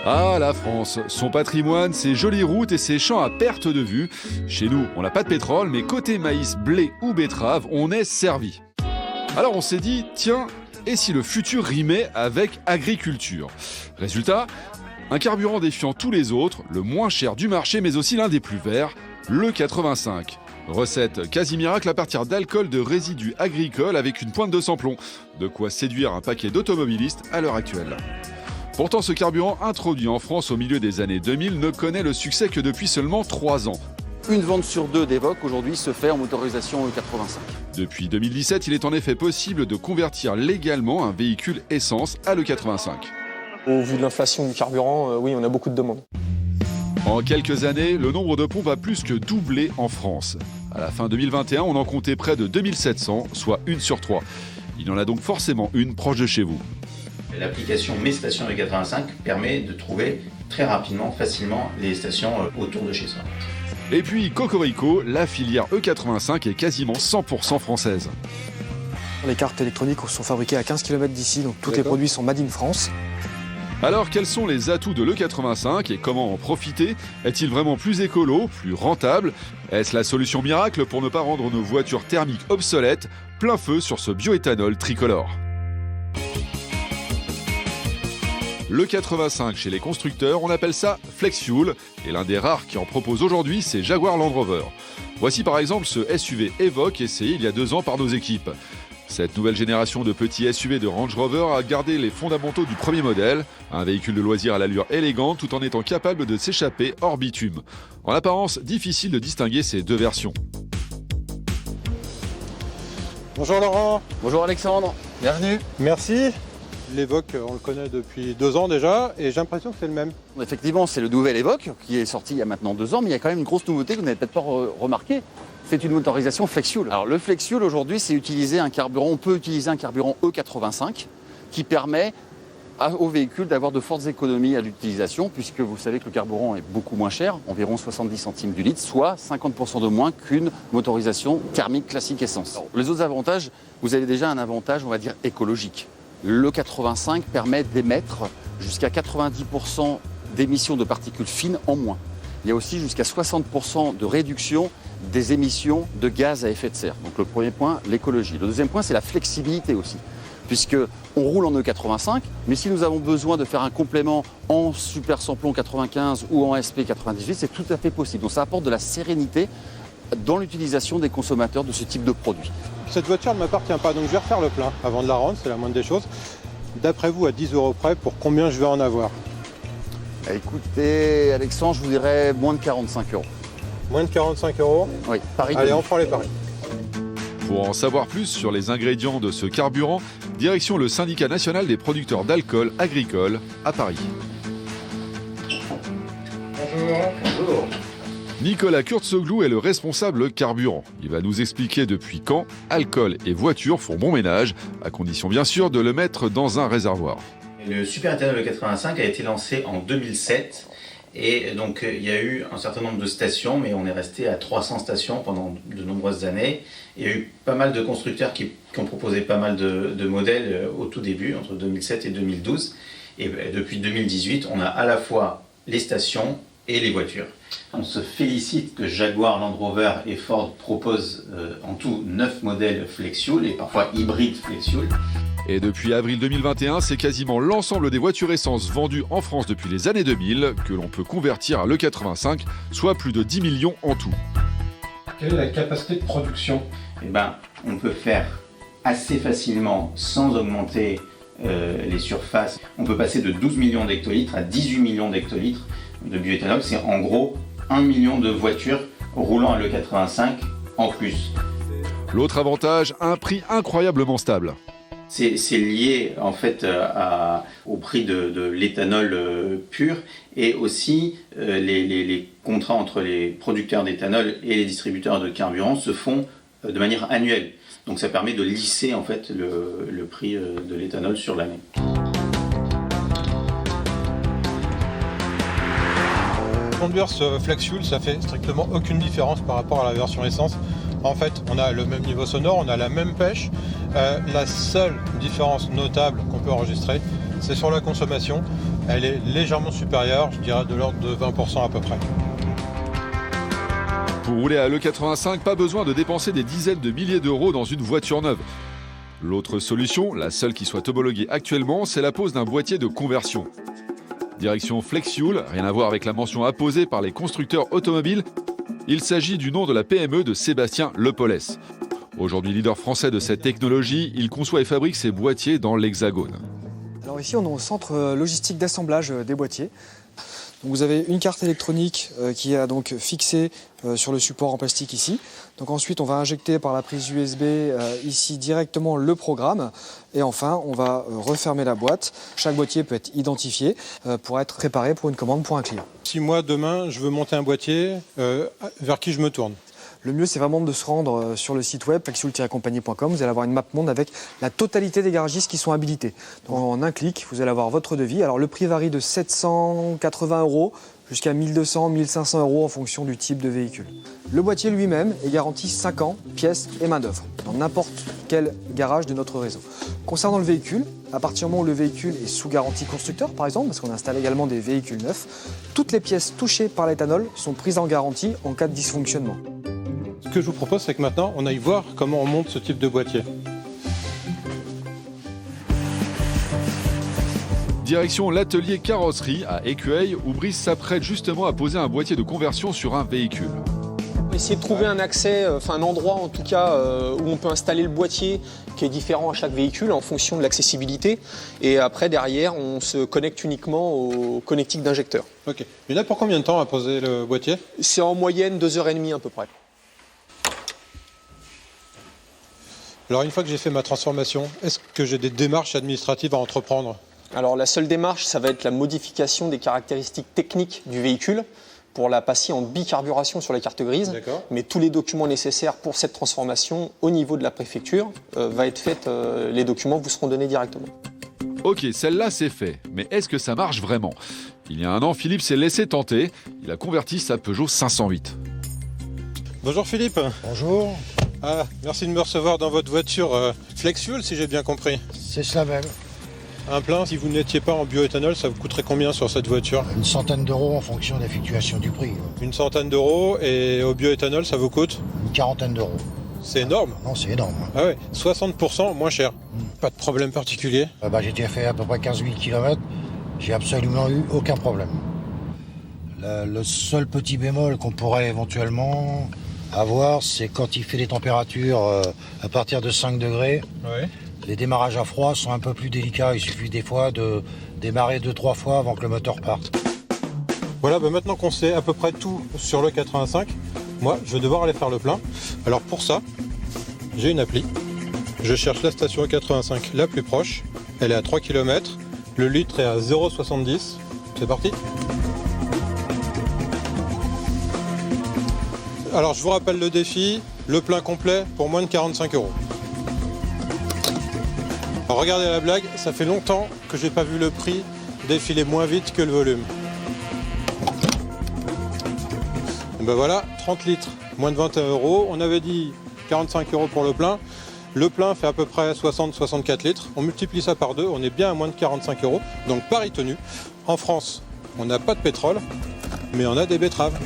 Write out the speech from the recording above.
Ah, la France, son patrimoine, ses jolies routes et ses champs à perte de vue. Chez nous, on n'a pas de pétrole, mais côté maïs, blé ou betterave, on est servi. Alors on s'est dit, tiens, et si le futur rimait avec agriculture? Résultat, un carburant défiant tous les autres, le moins cher du marché, mais aussi l'un des plus verts, le 85. Recette quasi miracle à partir d'alcool de résidus agricoles avec une pointe de sans-plomb. De quoi séduire un paquet d'automobilistes à l'heure actuelle. Pourtant, ce carburant introduit en France au milieu des années 2000 ne connaît le succès que depuis seulement 3 ans. Une vente sur 2 d'Evoque aujourd'hui se fait en motorisation E85. Depuis 2017, il est en effet possible de convertir légalement un véhicule essence à l'E85. Au vu de l'inflation du carburant, oui, on a beaucoup de demandes. En quelques années, le nombre de pompes a plus que doublé en France. À la fin 2021, on en comptait près de 2700, soit 1 sur 3. Il y en a donc forcément une proche de chez vous. L'application Mes stations E85 permet de trouver très rapidement, facilement les stations autour de chez soi. Et puis Cocorico, la filière E85 est quasiment 100% française. Les cartes électroniques sont fabriquées à 15 km d'ici, donc tous les produits sont made in France. Alors quels sont les atouts de l'E85 et comment en profiter? Est-il vraiment plus écolo, plus rentable? Est-ce la solution miracle pour ne pas rendre nos voitures thermiques obsolètes? Plein feu sur ce bioéthanol tricolore. Le 85 chez les constructeurs, on appelle ça Flex Fuel, et l'un des rares qui en propose aujourd'hui, c'est Jaguar Land Rover. Voici par exemple ce SUV Evoque essayé il y a 2 ans par nos équipes. Cette nouvelle génération de petits SUV de Range Rover a gardé les fondamentaux du premier modèle, un véhicule de loisir à l'allure élégante tout en étant capable de s'échapper hors bitume. En apparence, difficile de distinguer ces deux versions. Bonjour Laurent. Bonjour Alexandre. Bienvenue. Merci. L'Evoque, on le connaît depuis 2 ans déjà et j'ai l'impression que c'est le même. Effectivement, c'est le nouvel Evoque qui est sorti il y a maintenant 2 ans, mais il y a quand même une grosse nouveauté que vous n'avez peut-être pas remarqué. C'est une motorisation Flex Fuel. Alors le Flex Fuel aujourd'hui, c'est utiliser un carburant. On peut utiliser un carburant E85 qui permet au véhicule d'avoir de fortes économies à l'utilisation, puisque vous savez que le carburant est beaucoup moins cher, environ 70 centimes du litre, soit 50% de moins qu'une motorisation thermique classique essence. Alors, les autres avantages, vous avez déjà un avantage, on va dire, écologique. Le 85 permet d'émettre jusqu'à 90% d'émissions de particules fines en moins. Il y a aussi jusqu'à 60% de réduction des émissions de gaz à effet de serre. Donc le premier point, l'écologie. Le deuxième point, c'est la flexibilité aussi, puisque on roule en E85, mais si nous avons besoin de faire un complément en super samplon 95 ou en SP 98, c'est tout à fait possible. Donc ça apporte de la sérénité dans l'utilisation des consommateurs de ce type de produit. Cette voiture ne m'appartient pas, donc je vais refaire le plein avant de la rendre, c'est la moindre des choses. D'après vous, à 10 € près, pour combien je vais en avoir? Écoutez, Alexandre, je vous dirais moins de 45 €. Moins de 45 €? Oui, Paris. Allez, on prend les paris. Pour en savoir plus sur les ingrédients de ce carburant, direction le syndicat national des producteurs d'alcool agricole à Paris. Bonjour. Nicolas Kurtzoglou est le responsable carburant. Il va nous expliquer depuis quand alcool et voiture font bon ménage, à condition bien sûr de le mettre dans un réservoir. Le super éthanol E85 a été lancé en 2007 et donc il y a eu un certain nombre de stations, mais on est resté à 300 stations pendant de nombreuses années. Il y a eu pas mal de constructeurs qui ont proposé pas mal de modèles au tout début, entre 2007 et 2012. Et depuis 2018, on a à la fois les stations et les voitures. On se félicite que Jaguar Land Rover et Ford proposent en tout 9 modèles Flex Fuel et parfois hybrides Flex Fuel. Et depuis avril 2021, c'est quasiment l'ensemble des voitures essence vendues en France depuis les années 2000 que l'on peut convertir à l'E85, soit plus de 10 millions en tout. Quelle est la capacité de production? On peut faire assez facilement sans augmenter les surfaces. On peut passer de 12 millions d'hectolitres à 18 millions d'hectolitres de bioéthanol. C'est en gros 1 million de voitures roulant à l'E85 en plus. L'autre avantage, un prix incroyablement stable. C'est lié en fait au prix de l'éthanol pur et aussi les contrats entre les producteurs d'éthanol et les distributeurs de carburant se font de manière annuelle. Donc ça permet de lisser en fait le prix de l'éthanol sur l'année. Conduire ce Flex Fuel, ça fait strictement aucune différence par rapport à la version essence. En fait, on a le même niveau sonore, on a la même pêche, La seule différence notable qu'on peut enregistrer, c'est sur la consommation. Elle est légèrement supérieure, je dirais de l'ordre de 20% à peu près. Pour rouler à l'E85, pas besoin de dépenser des dizaines de milliers d'euros dans une voiture neuve. L'autre solution, la seule qui soit homologuée actuellement, c'est la pose d'un boîtier de conversion. Direction FlexFuel, rien à voir avec la mention apposée par les constructeurs automobiles. Il s'agit du nom de la PME de Sébastien Lepolès. Aujourd'hui leader français de cette technologie, il conçoit et fabrique ses boîtiers dans l'Hexagone. Alors ici, on est au centre logistique d'assemblage des boîtiers. Donc vous avez une carte électronique qui est donc fixée sur le support en plastique ici. Donc ensuite, on va injecter par la prise USB ici directement le programme. Et enfin, on va refermer la boîte. Chaque boîtier peut être identifié pour être préparé pour une commande pour un client. Si moi, demain, je veux monter un boîtier, vers qui je me tourne ? Le mieux, c'est vraiment de se rendre sur le site web flexfuel-compagnie.com. Vous allez avoir une map monde avec la totalité des garagistes qui sont habilités. Donc, en un clic, vous allez avoir votre devis. Alors, le prix varie de 780 € jusqu'à 1200, 1500 € en fonction du type de véhicule. Le boîtier lui-même est garanti 5 ans, pièces et main-d'œuvre, dans n'importe quel garage de notre réseau. Concernant le véhicule, à partir du moment où le véhicule est sous garantie constructeur, par exemple, parce qu'on installe également des véhicules neufs, toutes les pièces touchées par l'éthanol sont prises en garantie en cas de dysfonctionnement. Ce que je vous propose, c'est que maintenant, on aille voir comment on monte ce type de boîtier. Direction l'atelier carrosserie à Écueil, où Brice s'apprête justement à poser un boîtier de conversion sur un véhicule. Essayer de trouver un accès, un endroit en tout cas où on peut installer le boîtier qui est différent à chaque véhicule en fonction de l'accessibilité. Et après, derrière, on se connecte uniquement au connectique d'injecteur. Ok. Et là, pour combien de temps à poser le boîtier ? C'est en moyenne 2h30 à peu près. Alors, une fois que j'ai fait ma transformation, est-ce que j'ai des démarches administratives à entreprendre ? Alors la seule démarche, ça va être la modification des caractéristiques techniques du véhicule pour la passer en bicarburation sur la carte grise. D'accord. Mais tous les documents nécessaires pour cette transformation au niveau de la préfecture va être faite, les documents vous seront donnés directement. Ok, celle-là c'est fait, mais est-ce que ça marche vraiment ? Il y a un an, Philippe s'est laissé tenter, il a converti sa Peugeot 508. Bonjour Philippe. Bonjour, Ah, merci de me recevoir dans votre voiture FlexFuel, si j'ai bien compris. c'est cela même. Un plein, si vous n'étiez pas en bioéthanol, ça vous coûterait combien sur cette voiture ? Une centaine d'euros en fonction de la fluctuation du prix. Une centaine d'euros, et au bioéthanol, ça vous coûte ? Une quarantaine d'euros. C'est énorme. Non, c'est énorme. Ah ouais, 60% moins cher. Pas de problème particulier. J'ai déjà fait à peu près 15 000 km. J'ai absolument eu aucun problème. Le seul petit bémol qu'on pourrait éventuellement avoir, c'est quand il fait des températures à partir de 5 degrés. Ouais. Les démarrages à froid sont un peu plus délicats. Il suffit des fois de démarrer 2-3 fois avant que le moteur parte. Voilà, maintenant qu'on sait à peu près tout sur le 85, moi, je vais devoir aller faire le plein. Alors pour ça, j'ai une appli. Je cherche la station 85 la plus proche. Elle est à 3 km. Le litre est à 0,70. C'est parti. Alors je vous rappelle le défi, le plein complet pour moins de 45 €. Alors regardez la blague, ça fait longtemps que j'ai pas vu le prix défiler moins vite que le volume. Et ben voilà, 30 litres, moins de 21 €. On avait dit 45 € pour le plein. Le plein fait à peu près 60-64 litres. On multiplie ça par 2, on est bien à moins de 45 €. Donc pari tenu, en France, on n'a pas de pétrole, mais on a des betteraves.